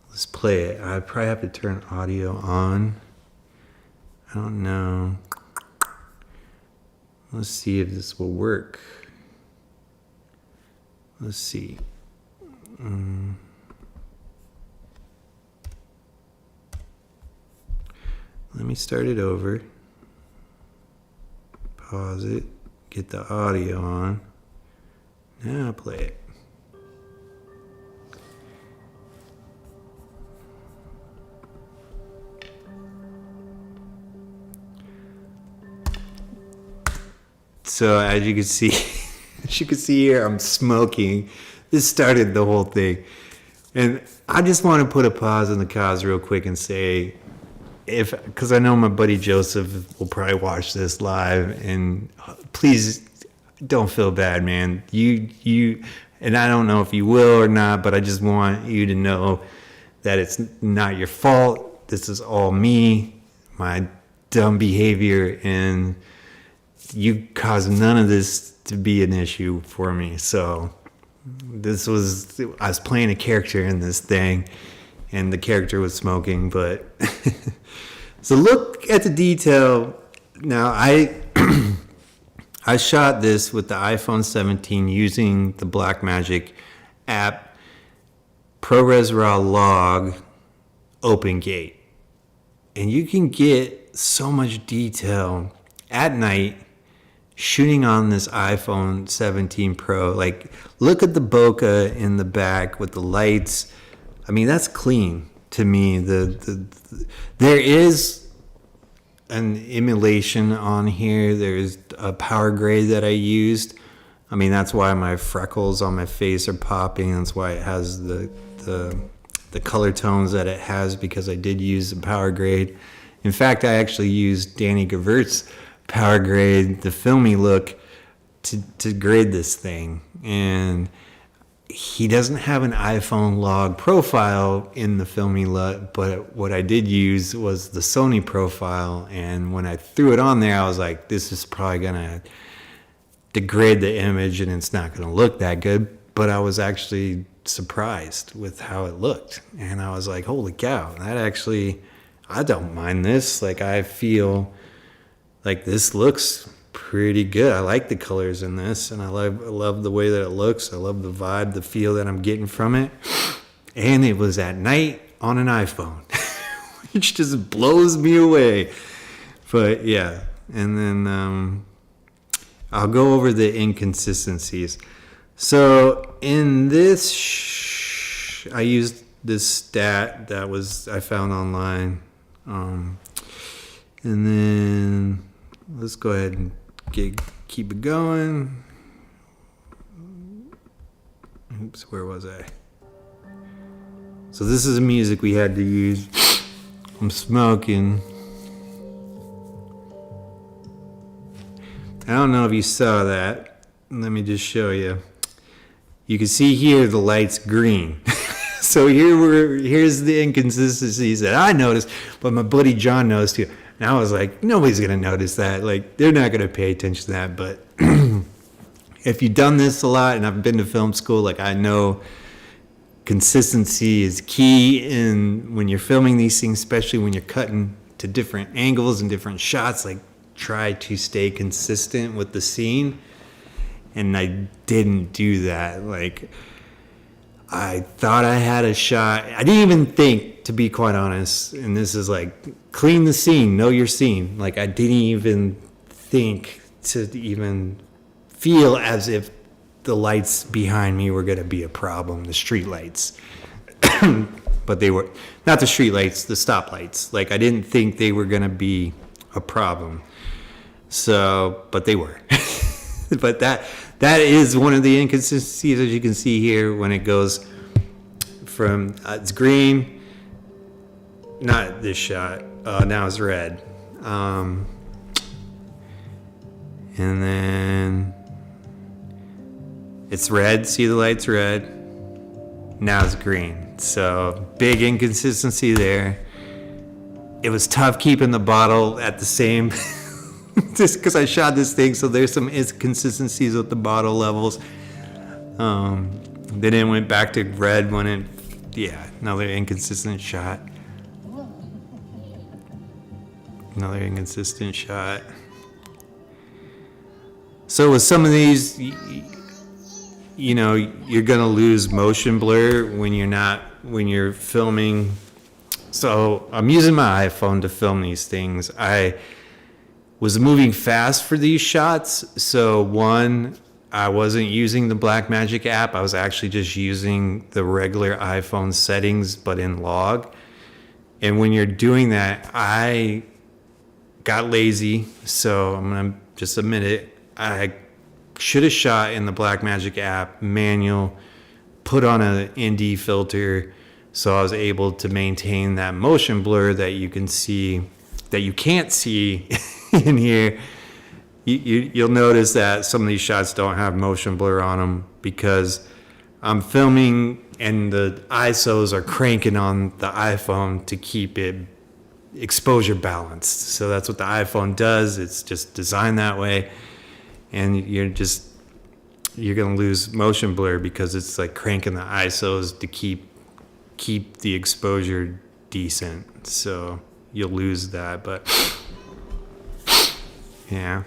let's play it. I probably have to turn audio on. I don't know. Let's see if this will work. Let's see. Let me start it over. Pause it. Get the audio on. Now play it. So as you can see, here, I'm smoking. This started the whole thing. And I just want to put a pause on the cause real quick and say, because I know my buddy Joseph will probably watch this live, and please don't feel bad, man. You, and I don't know if you will or not, but I just want you to know that it's not your fault. This is all me, my dumb behavior, and you caused none of this to be an issue for me. So I was playing a character in this thing, and the character was smoking, but so look at the detail. Now I shot this with the iPhone 17 using the Blackmagic app, ProRes RAW Log, OpenGate. And you can get so much detail at night shooting on this iPhone 17 Pro. Like, look at the bokeh in the back with the lights. I mean, that's clean to me. There is an emulation on here. There's a power grade that I used. I mean, that's why my freckles on my face are popping. That's why it has the color tones that it has, because I did use the power grade. In fact, I actually used Danny Gavert's power grade, the filmy look, to grade this thing. And he doesn't have an iPhone log profile in the filmy look, but what I did use was the Sony profile. And when I threw it on there, I was like, this is probably gonna degrade the image and it's not gonna look that good. But I was actually surprised with how it looked. And I was like, holy cow, that actually, I don't mind this. Like, I feel like this looks pretty good. I like the colors in this, and I love the way that it looks. I love the vibe, the feel that I'm getting from it. And it was at night on an iPhone, which just blows me away. But yeah, and then I'll go over the inconsistencies. So in this, I used this stat that I found online. And then let's go ahead and keep it going. Oops, where was I? So this is the music we had to use. I'm smoking. I don't know if you saw that. Let me just show you. You can see here the light's green. So here's the inconsistencies that I noticed, but my buddy John noticed too. And I was like, nobody's going to notice that. Like, they're not going to pay attention to that. But if you've done this a lot, and I've been to film school, like, I know consistency is key in when you're filming these things, especially when you're cutting to different angles and different shots. Like, try to stay consistent with the scene. And I didn't do that. Like, I thought I had a shot. I didn't even think, to be quite honest, and this is like, clean the scene, know your scene. Like, I didn't even think to even feel as if the lights behind me were going to be a problem, the street lights. But they were, not the street lights, the stop lights. Like, I didn't think they were going to be a problem. So, but they were. But that is one of the inconsistencies, as you can see here, when it goes from, it's green, not this shot, now it's red. And then it's red, see the light's red, now it's green. So big inconsistency there. It was tough keeping the bottle at the same just because I shot this thing, so there's some inconsistencies with the bottle levels. Then it went back to red when it, yeah, another inconsistent shot. Another inconsistent shot. So with some of these, you know, you're gonna lose motion blur when you're filming. So I'm using my iPhone to film these things. I was moving fast for these shots. So one, I wasn't using the Blackmagic app. I was actually just using the regular iPhone settings, but in log. And when you're doing that, I got lazy. So I'm gonna just admit it. I should have shot in the Blackmagic app, manual, put on an ND filter, so I was able to maintain that motion blur that you can see, that you can't see in here. You'll notice that some of these shots don't have motion blur on them because I'm filming and the ISOs are cranking on the iPhone to keep it exposure balanced. So that's what the iPhone does. It's just designed that way. And you're gonna lose motion blur because it's like cranking the ISOs to keep the exposure decent. So you'll lose that, but yeah.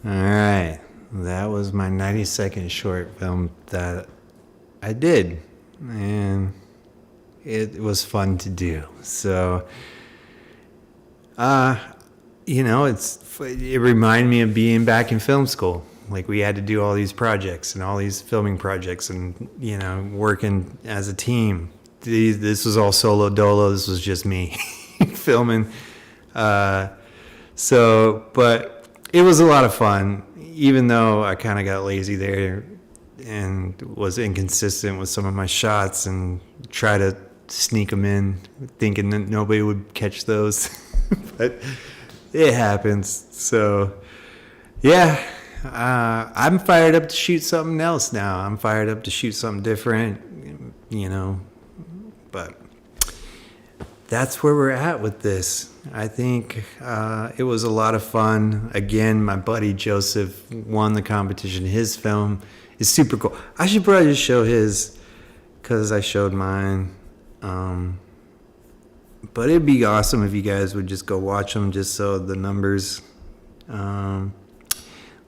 All right. That was my 90-second short film that I did. And it was fun to do. So, it reminded me of being back in film school. Like, we had to do all these projects and all these filming projects and, working as a team. This was all solo dolo. This was just me filming. But it was a lot of fun, even though I kind of got lazy there and was inconsistent with some of my shots and try to sneak them in thinking that nobody would catch those. But it happens. So, yeah, I'm fired up to shoot something else now. I'm fired up to shoot something different, but that's where we're at with this. I think it was a lot of fun. Again, my buddy Joseph won the competition. His film is super cool. I should probably just show his because I showed mine. But it'd be awesome if you guys would just go watch them just so the numbers.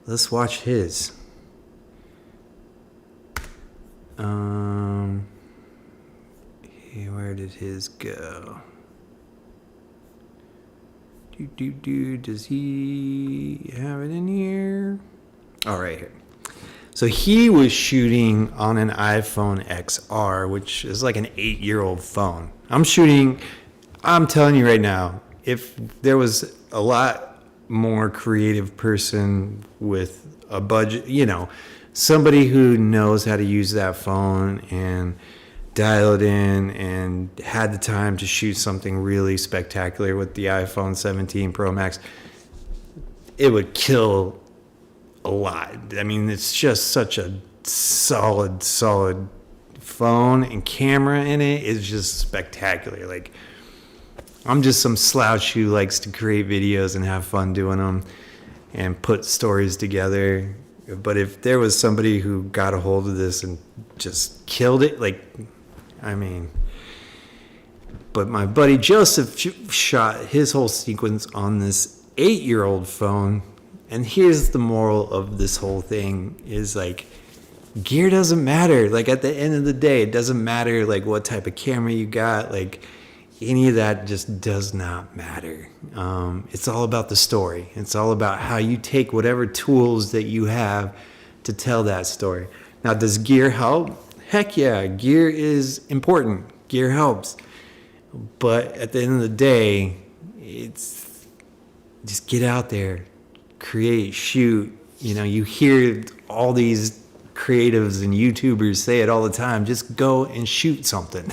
Let's watch his. Where did his go? Does he have it in here? Oh, right here. So he was shooting on an iPhone XR, which is like an 8-year-old phone. I'm telling you right now, if there was a lot more creative person with a budget, somebody who knows how to use that phone and dial it in and had the time to shoot something really spectacular with the iPhone 17 Pro Max, it would kill a lot. I mean, it's just such a solid phone, and camera in it is just spectacular. Like, I'm just some slouch who likes to create videos and have fun doing them and put stories together. But if there was somebody who got a hold of this and just killed it, but my buddy Joseph shot his whole sequence on this 8-year-old phone. And here's the moral of this whole thing is, like, gear doesn't matter. Like, at the end of the day, it doesn't matter, like, what type of camera you got. Like, any of that just does not matter. It's all about the story. It's all about how you take whatever tools that you have to tell that story. Now, does gear help? Heck yeah, gear is important. Gear helps. But at the end of the day, it's just get out there, create, shoot. You hear all these creatives and YouTubers say it all the time. Just go and shoot something,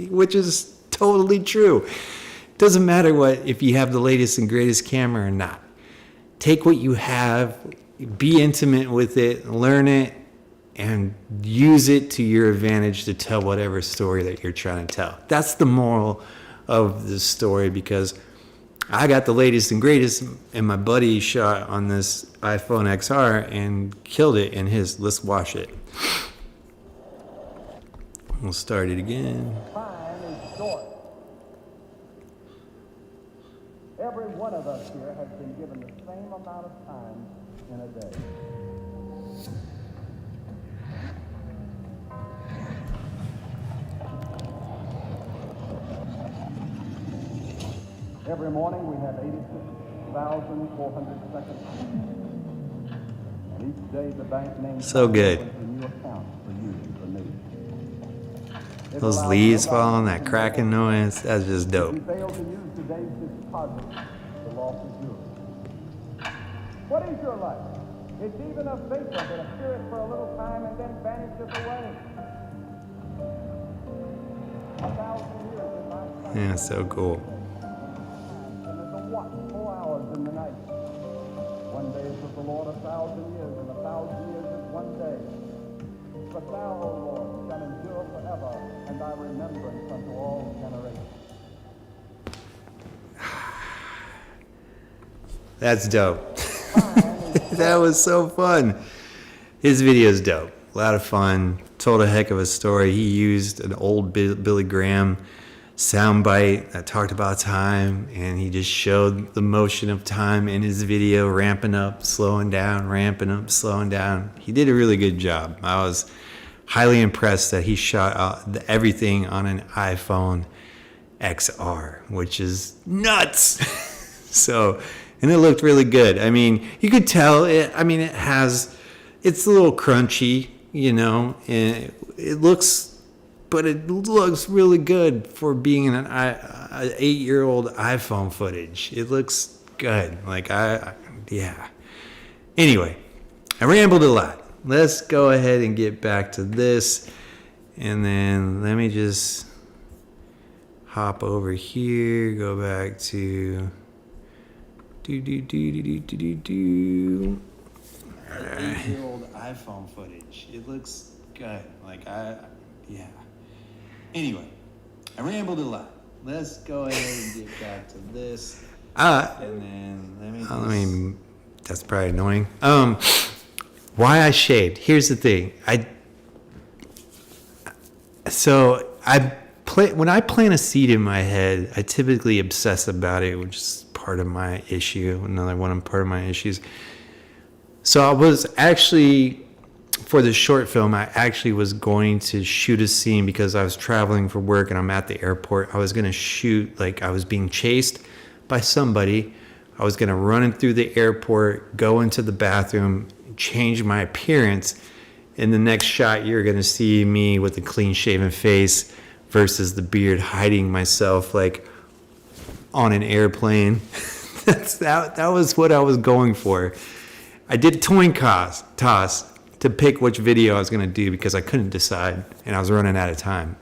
which is totally true. Doesn't matter if you have the latest and greatest camera or not. Take what you have, be intimate with it, learn it, and use it to your advantage to tell whatever story that you're trying to tell. That's the moral of this story, because I got the latest and greatest, and my buddy shot on this iPhone XR and killed it in his. Let's watch it. We'll start it again.
Time is short. Every one of us here has been given the same amount of time in a day. Every morning we have 86,400 seconds. And each day the bank names
so good.
a new account for you and for me.
Those leaves falling, that cracking noise, that's just dope.
If you fail to use today's deposit, the loss is yours. What is your life? It's even a vapor that appears for a little time and then vanishes away. 1,000 years in my sight.
Yeah, so cool.
And there's a what? 4 hours in the night. One day is with the Lord 1,000 years, and 1,000 years is one day. But thou, O Lord, shall endure forever, and thy remembrance unto all generations.
That's dope. That was so fun. His video's dope. A lot of fun. Told a heck of a story. He used an old Billy Graham soundbite that talked about time, and he just showed the motion of time in his video, ramping up, slowing down, ramping up, slowing down. He did a really good job. I was highly impressed that he shot everything on an iPhone XR, which is nuts. So, and it looked really good. I mean, you could tell it. I mean, it's a little crunchy, you know, and it looks really good for being an 8-year-old iPhone footage. It looks good. Like yeah. Anyway, I rambled a lot. Let's go ahead and get back to this, and then let me just hop over here. Go back to do. 8-year-old iPhone footage. It looks good. Like yeah. Anyway, I rambled a lot. Let's go ahead and get back to this. And then let me that's probably annoying. Why I shaved. Here's the thing. When I plant a seed in my head, I typically obsess about it, which is part of my issue. Part of my issues. So I was actually, for the short film, I actually was going to shoot a scene because I was traveling for work and I'm at the airport. I was going to shoot like I was being chased by somebody. I was going to run through the airport, go into the bathroom, change my appearance. In the next shot, you're going to see me with a clean shaven face versus the beard, hiding myself like on an airplane. That was what I was going for. I did a coin toss to pick which video I was going to do because I couldn't decide and I was running out of time.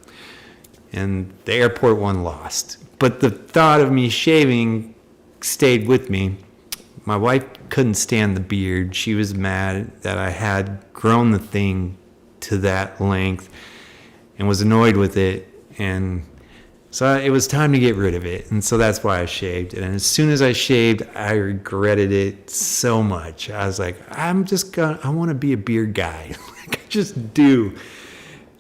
And the airport one lost. But the thought of me shaving stayed with me. My wife couldn't stand the beard. She was mad that I had grown the thing to that length and was annoyed with it. And so it was time to get rid of it. And so that's why I shaved. And as soon as I shaved, I regretted it so much. I was like, I want to be a beard guy. Like, I just do.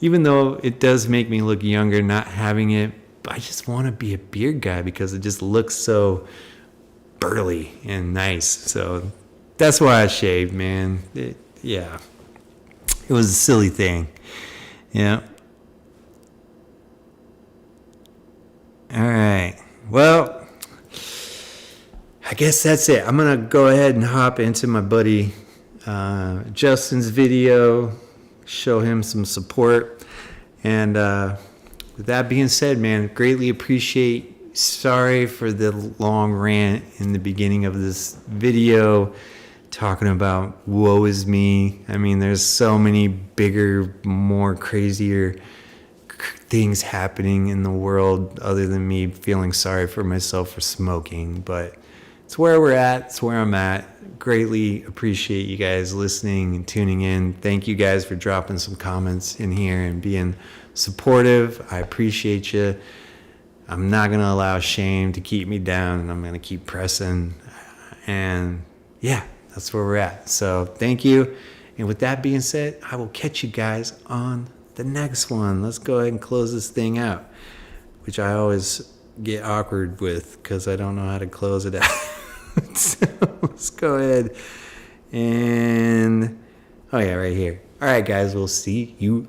Even though it does make me look younger not having it, I just want to be a beard guy because it just looks so burly and nice. So that's why I shaved, man. It was a silly thing. Yeah. All right. Well, I guess that's it. I'm going to go ahead and hop into my buddy Justin's video, show him some support. And with that being said, man, greatly appreciate. Sorry for the long rant in the beginning of this video talking about woe is me. I mean, there's so many bigger, more crazier things happening in the world other than me feeling sorry for myself for smoking. But it's where we're at. It's where I'm at. Greatly appreciate you guys listening and tuning in. Thank you guys for dropping some comments in here and being supportive. I appreciate you. I'm not going to allow shame to keep me down, and I'm going to keep pressing. And yeah, that's where we're at. So thank you. And with that being said, I will catch you guys on the next one. Let's go ahead and close this thing out, which I always get awkward with because I don't know how to close it out. So let's go ahead and, right here. All right, guys, we'll see you